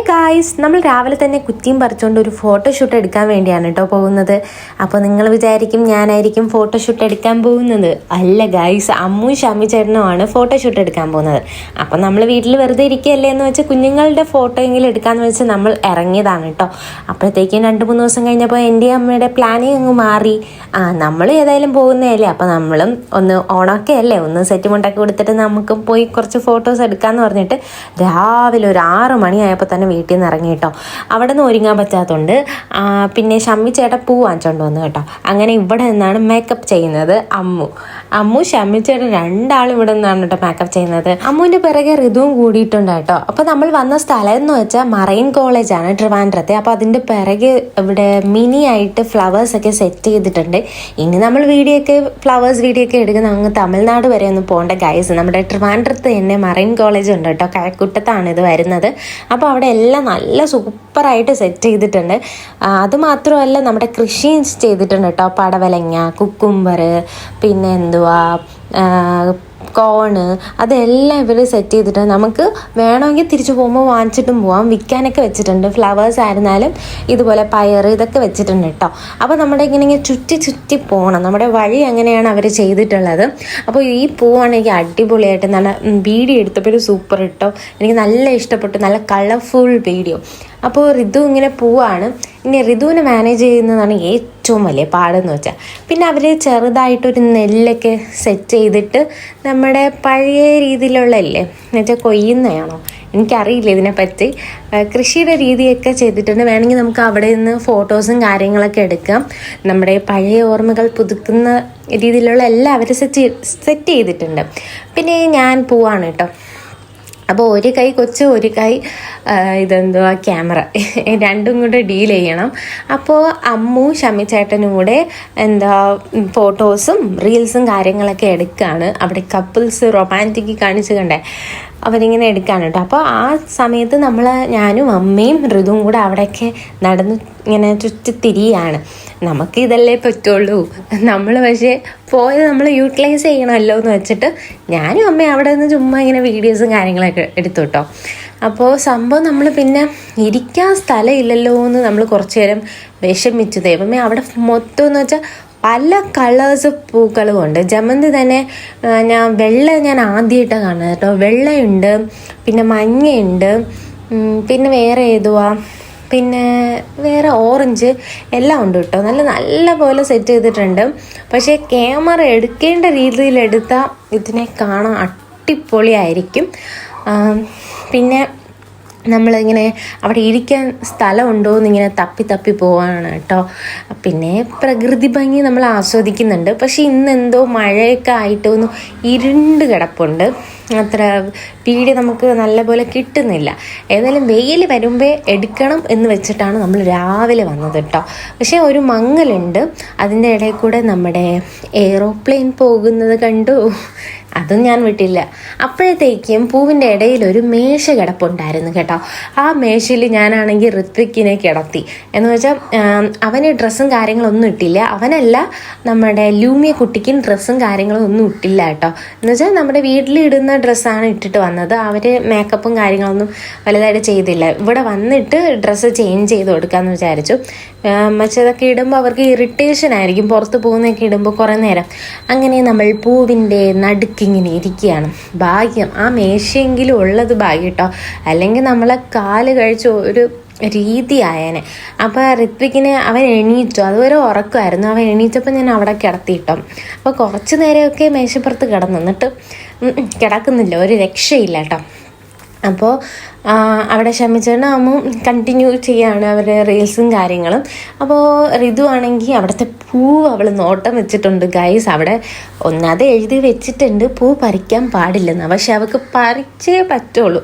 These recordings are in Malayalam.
ഗായ്സ്, നമ്മൾ രാവിലെ തന്നെ കുറ്റിയും പറിച്ചുകൊണ്ട് ഒരു ഫോട്ടോഷൂട്ട് എടുക്കാൻ വേണ്ടിയാണ് കേട്ടോ പോകുന്നത്. അപ്പോൾ നിങ്ങൾ വിചാരിക്കും ഞാനായിരിക്കും ഫോട്ടോഷൂട്ട് എടുക്കാൻ പോകുന്നത്. അല്ല ഗായ്സ്, അമ്മു ഷമി ചേട്ടനുമാണ് ഫോട്ടോഷൂട്ട് എടുക്കാൻ പോകുന്നത്. അപ്പം നമ്മൾ വീട്ടിൽ വെറുതെ ഇരിക്കുകയല്ലേ എന്ന് വെച്ച് കുഞ്ഞുങ്ങളുടെ ഫോട്ടോ എങ്കിലും എടുക്കാമെന്ന് വെച്ച് നമ്മൾ ഇറങ്ങിയതാണ് കേട്ടോ. അപ്പോഴത്തേക്കും 2-3 ദിവസം കഴിഞ്ഞപ്പോൾ എൻ്റെ അമ്മയുടെ പ്ലാനിങ് അങ്ങ് മാറി. നമ്മൾ ഏതായാലും പോകുന്നതല്ലേ, അപ്പോൾ നമ്മളും ഒന്ന് ഓണമൊക്കെ അല്ലേ, ഒന്ന് സെറ്റ് മുണ്ടൊക്കെ കൊടുത്തിട്ട് നമുക്ക് പോയി കുറച്ച് ഫോട്ടോസ് എടുക്കാമെന്ന് പറഞ്ഞിട്ട് രാവിലെ ഒരു 6 മണിയായപ്പോൾ തന്നെ വീട്ടിൽ നിന്ന് ഇറങ്ങി കേട്ടോ. അവിടെ നിന്ന് ഒരുങ്ങാൻ പറ്റാത്തതുകൊണ്ട് പിന്നെ ഷമ്മി ചേട്ടൻ പൂ വാങ്ങിച്ചോണ്ട് വന്നു കേട്ടോ. അങ്ങനെ ഇവിടെ നിന്നാണ് മേക്കപ്പ് ചെയ്യുന്നത് അമ്മു ഷമ്മി ചേട്ടൻ രണ്ടാളും ഇവിടെ നിന്നാണ് കേട്ടോ മേക്കപ്പ് ചെയ്യുന്നത്. അമ്മുവിൻ്റെ പിറകെ ഋതുവും കൂടിയിട്ടുണ്ട് കേട്ടോ. അപ്പോൾ നമ്മൾ വന്ന സ്ഥലം എന്ന് വെച്ചാൽ മറൈൻ കോളേജാണ് ട്രിവാൻഡ്രത്തെ. അപ്പോൾ അതിൻ്റെ പിറകെ ഇവിടെ മിനി ആയിട്ട് ഫ്ലവേഴ്സൊക്കെ സെറ്റ് ചെയ്തിട്ടുണ്ട്. ഇനി നമ്മൾ ഫ്ലവേഴ്സ് വീഡിയോ ഒക്കെ എടുക്കുന്ന അങ്ങ് തമിഴ്നാട് വരെ ഒന്ന് പോകേണ്ട ഗൈസ്. നമ്മുടെ ട്രിവാൻഡ്രത്ത് തന്നെ മറൈൻ കോളേജ് ഉണ്ട് കേട്ടോ, കഴക്കൂട്ടത്താണ് ഇത് വരുന്നത്. അപ്പോൾ അവിടെ എല്ലാം നല്ല സൂപ്പറായിട്ട് സെറ്റ് ചെയ്തിട്ടുണ്ട്. അതുമാത്രമല്ല നമ്മുടെ കൃഷിയും ചെയ്തിട്ടുണ്ട് കേട്ടോ. പടവലങ്ങ, കുക്കുംബർ, പിന്നെ കോണ്, അതെല്ലാം ഇവർ സെറ്റ് ചെയ്തിട്ട് നമുക്ക് വേണമെങ്കിൽ തിരിച്ചു പോകുമ്പോൾ വാങ്ങിച്ചിട്ടും പോവാം. വിൽക്കാനൊക്കെ വെച്ചിട്ടുണ്ട്. ഫ്ലവേഴ്സ് ആയിരുന്നാലും ഇതുപോലെ പയർ ഇതൊക്കെ വെച്ചിട്ടുണ്ട് കേട്ടോ. അപ്പോൾ നമ്മുടെ ഇങ്ങനെ ചുറ്റി പോകണം. നമ്മുടെ വഴി അങ്ങനെയാണ് അവർ ചെയ്തിട്ടുള്ളത്. അപ്പോൾ ഈ പൂവാണെങ്കിൽ അടിപൊളിയായിട്ട് നല്ല വീഡിയോ എടുത്തപ്പോൾ സൂപ്പർ ഇട്ടോ. എനിക്ക് നല്ല ഇഷ്ടപ്പെട്ടു. നല്ല കളർഫുൾ വീഡിയോ. അപ്പോൾ ഋതു ഇങ്ങനെ പോവാണ്. ഇനി ഋതുവിനെ മാനേജ് ചെയ്യുന്നതാണ് ഏറ്റവും വലിയ പാടെന്ന് വെച്ചാൽ. പിന്നെ അവർ ചെറുതായിട്ടൊരു നെല്ലൊക്കെ സെറ്റ് ചെയ്തിട്ട് നമ്മുടെ പഴയ രീതിയിലുള്ള എന്നുവെച്ചാൽ കൊയ്യുന്നതാണോ എനിക്കറിയില്ല ഇതിനെപ്പറ്റി. കൃഷിയുടെ രീതിയൊക്കെ ചെയ്തിട്ടുണ്ട്. വേണമെങ്കിൽ നമുക്ക് അവിടെ നിന്ന് ഫോട്ടോസും കാര്യങ്ങളൊക്കെ എടുക്കാം. നമ്മുടെ പഴയ ഓർമ്മകൾ പുതുക്കുന്ന രീതിയിലുള്ള എല്ലാം അവർ സെറ്റ് ചെയ്തിട്ടുണ്ട്. പിന്നെ ഞാൻ പോവാണ് കേട്ടോ. അപ്പോൾ ഒരു കൈ കൊച്ച്, ഒരു കൈ ക്യാമറ, രണ്ടും കൂടെ ഡീൽ ചെയ്യണം. അപ്പോൾ അമ്മു ഷമി ചേട്ടനും കൂടെ ഫോട്ടോസും റീൽസും കാര്യങ്ങളൊക്കെ എടുക്കുകയാണ്. അവിടെ കപ്പിൾസ് റൊമാൻറ്റിക് കാണിച്ച് കണ്ടേ, അവരിങ്ങനെ എടുക്കാണ് കേട്ടോ. അപ്പോൾ ആ സമയത്ത് ഞാനും അമ്മയും ഋതുവും കൂടെ അവിടെയൊക്കെ നടന്ന് ഇങ്ങനെ ചുറ്റിത്തിരിയാണ്. നമുക്ക് ഇതല്ലേ പറ്റുള്ളൂ. നമ്മൾ പക്ഷേ പോയത് നമ്മൾ യൂട്ടിലൈസ് ചെയ്യണമല്ലോ എന്ന് വെച്ചിട്ട് ഞാനും അമ്മയും അവിടെ നിന്ന് ചുമ്മാ ഇങ്ങനെ വീഡിയോസും കാര്യങ്ങളൊക്കെ എടുത്തു കേട്ടോ. അപ്പോൾ സംഭവം നമ്മൾ പിന്നെ ഇരിക്കാൻ സ്ഥലമില്ലല്ലോ എന്ന് നമ്മൾ കുറച്ച് നേരം വിഷമിച്ചു. ദൈവമേ, അവിടെ മൊത്തം എന്ന് വെച്ചാൽ പല കളേഴ്സ് പൂക്കളും ഉണ്ട്. ജമന്തി തന്നെ വെള്ള ഞാൻ ആദ്യമായിട്ടാണ് കാണുന്നത് കേട്ടോ. വെള്ളയുണ്ട്, പിന്നെ മഞ്ഞയുണ്ട്, പിന്നെ വേറെ ഓറഞ്ച് എല്ലാം ഉണ്ട് കേട്ടോ. നല്ല പോലെ സെറ്റ് ചെയ്തിട്ടുണ്ട്. പക്ഷേ ക്യാമറ എടുക്കേണ്ട രീതിയിൽ എടുത്താൽ ഇതിനെ കാണാൻ അടിപൊളിയായിരിക്കും. പിന്നെ നമ്മളിങ്ങനെ അവിടെ ഇരിക്കാൻ സ്ഥലമുണ്ടോ എന്നിങ്ങനെ തപ്പി പോവാണ് കേട്ടോ. പിന്നെ പ്രകൃതി ഭംഗി നമ്മൾ ആസ്വദിക്കുന്നുണ്ട്. പക്ഷേ ഇന്നെന്തോ മഴയൊക്കെ ആയിട്ടൊന്ന് ഇരുണ്ട് കിടപ്പുണ്ട്. അത്ര വീഡിയോ നമുക്ക് നല്ലപോലെ കിട്ടുന്നില്ല. ഏതായാലും വെയിൽ വരുമ്പോൾ എടുക്കണം എന്ന് വെച്ചിട്ടാണ് നമ്മൾ രാവിലെ വന്നത് കേട്ടോ. പക്ഷേ ഒരു മങ്ങലുണ്ട്. അതിൻ്റെ ഇടയിൽ കൂടെ നമ്മുടെ എയ്റോപ്ലെയിൻ പോകുന്നത് കണ്ടു. അതും ഞാൻ വിട്ടില്ല. അപ്പോഴത്തേക്കും പൂവിൻ്റെ ഇടയിൽ ഒരു മേശ കിടപ്പുണ്ടായിരുന്നു കേട്ടോ. ആ മേശയിൽ ഞാനാണെങ്കിൽ ഋത്വിക്കിനെ കിടത്തി. എന്ന് വെച്ചാൽ അവന് ഡ്രസ്സും കാര്യങ്ങളൊന്നും ഇട്ടില്ല. അവനല്ല, നമ്മുടെ ലൂമിയ കുട്ടിക്കും ഡ്രസ്സും കാര്യങ്ങളും ഒന്നും ഇട്ടില്ല കേട്ടോ. എന്ന് വെച്ചാൽ നമ്മുടെ വീട്ടിലിടുന്ന ഡ്രസ്സാണ് ഇട്ടിട്ട് വന്നത്. അവർ മേക്കപ്പും കാര്യങ്ങളൊന്നും വലുതായിട്ട് ചെയ്തില്ല. ഇവിടെ വന്നിട്ട് ഡ്രസ്സ് ചേഞ്ച് ചെയ്ത് കൊടുക്കാമെന്ന് വിചാരിച്ചു. മറ്റേതൊക്കെ ഇടുമ്പോൾ അവർക്ക് ഇറിറ്റേഷൻ ആയിരിക്കും, പുറത്ത് പോകുന്നതൊക്കെ ഇടുമ്പോൾ കുറേ നേരം. അങ്ങനെ നമ്മൾ പൂവിൻ്റെ നടുക്കിങ്ങനെ ഇരിക്കുകയാണ്. ഭാഗ്യം ആ മേശയെങ്കിലും ഉള്ളത് ഭാഗ്യം കേട്ടോ. അല്ലെങ്കിൽ നമ്മളെ കാല് കഴിച്ച് ഒരു രീതിയായേനെ. അപ്പോൾ ഋത്വിക്കിനെ അവൻ എണീറ്റു. അതുവരെ ഉറക്കമായിരുന്നു. അവൻ എണീറ്റപ്പോൾ ഞാൻ അവിടെ കിടത്തിയിട്ടോ. അപ്പോൾ കുറച്ച് നേരമൊക്കെ മേശപ്പുറത്ത് കിടന്നു. എന്നിട്ട് കിടക്കുന്നില്ല, ഒരു രക്ഷയില്ല കേട്ടോ. അപ്പോൾ അവിടെ ക്ഷമിച്ചേട്ടനും അമ്മും കണ്ടിന്യൂ ചെയ്യാണ് അവരുടെ റീൽസും കാര്യങ്ങളും. അപ്പോൾ ഋതു ആണെങ്കിൽ അവിടുത്തെ പൂ അവൾ നോട്ടം വെച്ചിട്ടുണ്ട് ഗൈസ്. അവിടെ ഒന്നാതെ എഴുതി വെച്ചിട്ടുണ്ട് പൂ പറിക്കാൻ പാടില്ലെന്ന്. പക്ഷെ അവൾക്ക് പറിച്ചേ പറ്റുള്ളൂ.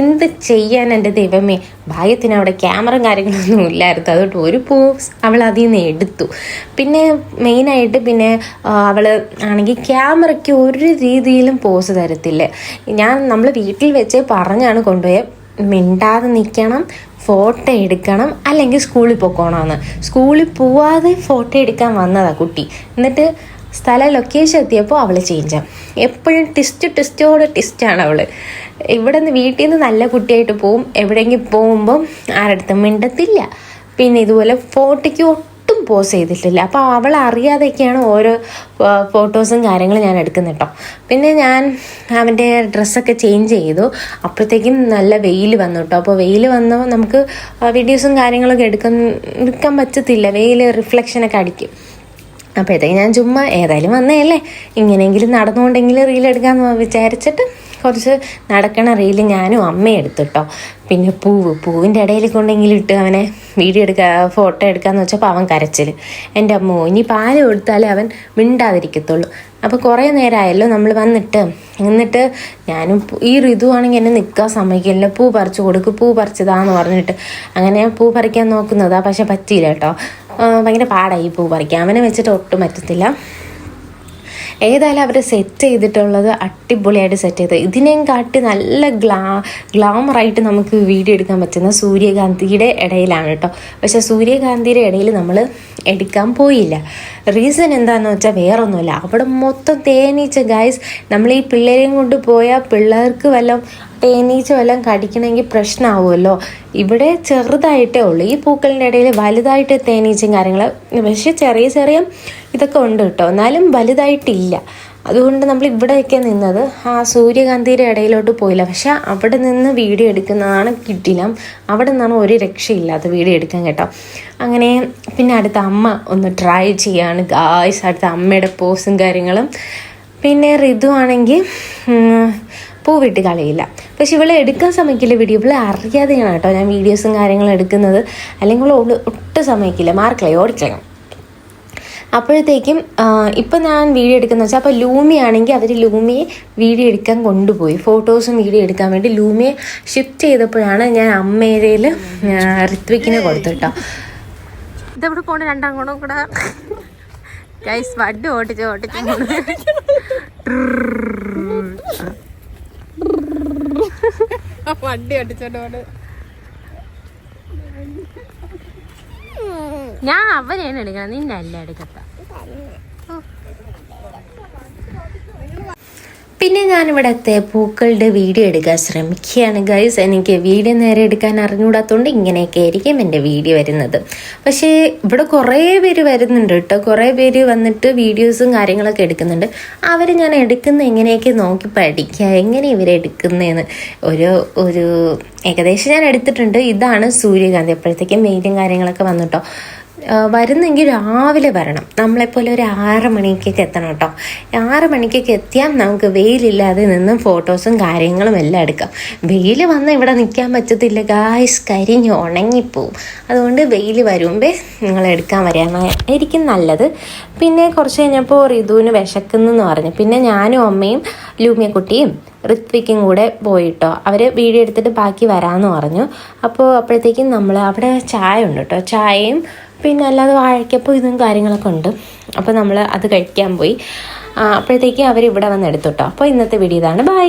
എന്ത് ചെയ്യാൻ എൻ്റെ ദൈവമേ. ഭാഗ്യത്തിന് അവിടെ ക്യാമറ കാര്യങ്ങളൊന്നും ഇല്ലായിരുന്നു. അതുകൊണ്ട് ഒരു പൂ അവൾ അതിൽ നിന്ന് എടുത്തു. പിന്നെ മെയിനായിട്ട് അവൾ ആണെങ്കിൽ ക്യാമറയ്ക്ക് ഒരു രീതിയിലും പോസ് തരത്തില്ല. നമ്മൾ വീട്ടിൽ വെച്ച് പറഞ്ഞാണ് കൊണ്ടുപോയത്, മിണ്ടാതെ നിൽക്കണം, ഫോട്ടോ എടുക്കണം, അല്ലെങ്കിൽ സ്കൂളിൽ പോയിക്കോണമെന്ന്. സ്കൂളിൽ പോവാതെ ഫോട്ടോ എടുക്കാൻ വന്നതാണ് കുട്ടി. എന്നിട്ട് സ്ഥല ലൊക്കേഷൻ എത്തിയപ്പോൾ അവൾ ചേഞ്ചാണ്. എപ്പോഴും ടിസ്റ്റാണ് അവൾ. ഇവിടെ നിന്ന് വീട്ടിൽ നിന്ന് നല്ല കുട്ടിയായിട്ട് പോവും, എവിടെയെങ്കിലും പോകുമ്പം ആരടുത്തും മിണ്ടത്തില്ല. പിന്നെ ഇതുപോലെ ഫോട്ടോയ്ക്ക് ഒട്ടും പോസ് ചെയ്തിട്ടില്ല. അപ്പോൾ അവൾ അറിയാതെയൊക്കെയാണ് ഓരോ ഫോട്ടോസും കാര്യങ്ങളും ഞാൻ എടുക്കുന്നത് കേട്ടോ. പിന്നെ ഞാൻ അവൻ്റെ ഡ്രസ്സൊക്കെ ചേഞ്ച് ചെയ്തു. അപ്പോഴത്തേക്കും നല്ല വെയിൽ വന്നു കേട്ടോ. അപ്പോൾ വെയിൽ വന്നപ്പോൾ നമുക്ക് വീഡിയോസും കാര്യങ്ങളൊക്കെ എടുക്കാൻ പറ്റത്തില്ല, വെയിൽ റിഫ്ലക്ഷനൊക്കെ അടിക്കും. അപ്പോഴത്തേക്ക് ഞാൻ ചുമ്മാ ഏതായാലും വന്നതല്ലേ, ഇങ്ങനെയെങ്കിലും നടന്നുകൊണ്ടെങ്കിലും റീലെടുക്കാമെന്ന് വിചാരിച്ചിട്ട് കുറച്ച് നടക്കണ റീല് ഞാനും അമ്മയും എടുത്തിട്ടോ. പിന്നെ പൂവിൻ്റെ ഇടയിൽ കൊണ്ടെങ്കിലും ഇട്ട് അവനെ ഫോട്ടോ എടുക്കാമെന്ന് വെച്ചപ്പോൾ അവൻ കരച്ചിൽ. എൻ്റെ അമ്മോ, ഇനി പാല് കൊടുത്താലേ അവൻ മിണ്ടാതിരിക്കത്തുള്ളൂ. അപ്പോൾ കുറേ നേരമായല്ലോ നമ്മൾ എന്നിട്ട് ഞാനും ഈ ഋതുവാണെങ്കിൽ എന്നെ നിൽക്കാൻ സമ്മതിക്കില്ല. പൂ പറിച്ചു കൊടുക്കും, പൂ പറിച്ചതാന്ന് പറഞ്ഞിട്ട് അങ്ങനെ പൂ പറിക്കാൻ നോക്കുന്നതാ. പക്ഷെ പറ്റിയില്ല കേട്ടോ, ഭയങ്കര പാടായി പൂ പറിക്കാൻ. അവനെ വെച്ചിട്ട് ഒട്ടും പറ്റത്തില്ല. ഏതായാലും അവർ സെറ്റ് ചെയ്തിട്ടുള്ളത് അടിപൊളിയായിട്ട് സെറ്റ് ചെയ്ത്, ഇതിനെയും കാട്ടി നല്ല ഗ്ലാമറായിട്ട് നമുക്ക് വീഡിയോ എടുക്കാൻ പറ്റുന്ന സൂര്യകാന്തിയുടെ ഇടയിലാണ് കേട്ടോ. പക്ഷെ സൂര്യകാന്തിയുടെ ഇടയിൽ നമ്മൾ എടുക്കാൻ പോയില്ല. റീസൺ എന്താണെന്ന് വെച്ചാൽ വേറൊന്നുമില്ല, അവിടെ മൊത്തം തേനീച്ച ഗൈസ്. നമ്മൾ ഈ പിള്ളേരെയും കൊണ്ട് പോയാൽ പിള്ളേർക്ക് തേനീച്ച വല്ലതും കടിക്കണമെങ്കിൽ പ്രശ്നമാവുമല്ലോ. ഇവിടെ ചെറുതായിട്ടേ ഉള്ളൂ, ഈ പൂക്കളിൻ്റെ ഇടയിൽ വലുതായിട്ട് തേനീച്ചയും കാര്യങ്ങൾ, പക്ഷെ ചെറിയ ഇതൊക്കെ ഉണ്ട് കേട്ടോ, എന്നാലും വലുതായിട്ടില്ല. അതുകൊണ്ട് നമ്മൾ ഇവിടെയൊക്കെ നിന്നത്, ആ സൂര്യകാന്തിയുടെ ഇടയിലോട്ട് പോയില്ല. പക്ഷെ അവിടെ നിന്ന് വീഡിയോ എടുക്കുന്നതാണ് കിട്ടില്ല, അവിടെ നിന്നാണ് ഒരു രക്ഷയില്ലാത്ത വീഡിയോ എടുക്കാൻ കേട്ടോ. അങ്ങനെ പിന്നെ അടുത്ത അമ്മ ഒന്ന് ട്രൈ ചെയ്യാണ് ഗായ്സ്, അടുത്ത അമ്മയുടെ പോസും കാര്യങ്ങളും. പിന്നെ ഋതു ആണെങ്കിൽ പൂവിട്ട് കളയില്ല. പക്ഷെ ഇവളെ എടുക്കാൻ സമ്മതിക്കില്ല വീഡിയോ. ഇവളെ അറിയാതെയാണ് കേട്ടോ ഞാൻ വീഡിയോസും കാര്യങ്ങളും എടുക്കുന്നത്, അല്ലെങ്കിൽ ഒട്ടും സമ്മതിക്കില്ല, മാർക്കളയും ഓടിക്കളയും. അപ്പോഴത്തേക്കും ഇപ്പം ഞാൻ വീഡിയോ എടുക്കുന്നത് വെച്ചാൽ, അപ്പോൾ ലൂമി ആണെങ്കിൽ അവർ ലൂമിയെ വീഡിയോ എടുക്കാൻ കൊണ്ടുപോയി, ഫോട്ടോസും വീഡിയോ എടുക്കാൻ വേണ്ടി ലൂമിയെ ഷിഫ്റ്റ് ചെയ്തപ്പോഴാണ് ഞാൻ അമ്മേരയിൽ ഋത്വിക്കിനെ കൊടുത്തു കേട്ടോ. ഇതെവിടെ പോകണ്ട രണ്ടാം കൂടെ ഗൈസ്, വണ്ടി ഓട്ടിച്ച് വണ്ടി ഓടിച്ചോണ്ട് ഞാൻ അവനെയാണ് എടുക്കണം, നിന്നെ അല്ല എടുക്കത്ത. പിന്നെ ഞാനിവിടുത്തെ പൂക്കളുടെ വീഡിയോ എടുക്കാൻ ശ്രമിക്കുകയാണ് ഗൈസ്. എനിക്ക് വീഡിയോ നേരെ എടുക്കാൻ അറിഞ്ഞുകൂടാത്തതുകൊണ്ട് ഇങ്ങനെയൊക്കെ ആയിരിക്കും എൻ്റെ വീഡിയോ വരുന്നത്. പക്ഷേ ഇവിടെ കുറേ പേര് വരുന്നുണ്ട് കേട്ടോ, കുറേ പേര് വന്നിട്ട് വീഡിയോസും കാര്യങ്ങളൊക്കെ എടുക്കുന്നുണ്ട്. അവർ ഞാൻ എടുക്കുന്ന എങ്ങനെയൊക്കെ നോക്കി പഠിക്കുക, എങ്ങനെ ഇവരെടുക്കുന്നതെന്ന് ഒരു ഏകദേശം ഞാൻ എടുത്തിട്ടുണ്ട്. ഇതാണ് സൂര്യകാന്തി. അപ്പോഴത്തേക്കും വെയിലും കാര്യങ്ങളൊക്കെ വന്നിട്ടോ. വരുന്നെങ്കിൽ രാവിലെ വരണം, നമ്മളെപ്പോലെ ഒരു 6 മണിക്കൊക്കെ എത്തണം കേട്ടോ. 6 മണിക്കൊക്കെ എത്തിയാൽ നമുക്ക് വെയിലില്ലാതെ നിന്ന് ഫോട്ടോസും കാര്യങ്ങളും എല്ലാം എടുക്കാം. വെയിൽ വന്നാൽ ഇവിടെ നിൽക്കാൻ പറ്റത്തില്ല ഗായ്സ്, കരിഞ്ഞ് ഉണങ്ങിപ്പോവും. അതുകൊണ്ട് വെയിൽ വരുമ്പേ നിങ്ങൾ എടുക്കാൻ വരാനായിരിക്കും നല്ലത്. പിന്നെ കുറച്ച് കഴിഞ്ഞപ്പോൾ ഋതുവിന് വിശക്കുന്നെന്ന് പറഞ്ഞു. പിന്നെ ഞാനും അമ്മയും ലൂമിയക്കുട്ടിയും ഋത്വിക്കും കൂടെ പോയിട്ടോ. അവർ വീഡിയോ എടുത്തിട്ട് ബാക്കി വരാമെന്ന് പറഞ്ഞു. അപ്പോഴത്തേക്കും നമ്മൾ അവിടെ ചായ ഉണ്ട് കേട്ടോ, ചായയും പിന്നെ അല്ലാതെ വാഴയ്ക്കപ്പോൾ ഇതും കാര്യങ്ങളൊക്കെ ഉണ്ട്. അപ്പോൾ നമ്മൾ അത് കഴിക്കാൻ പോയി. അപ്പോഴത്തേക്കും അവർ ഇവിടെ വന്ന് എടുത്തു കേട്ടോ. അപ്പോൾ ഇന്നത്തെ വീഡിയോ ഇതാണ്. ബൈ.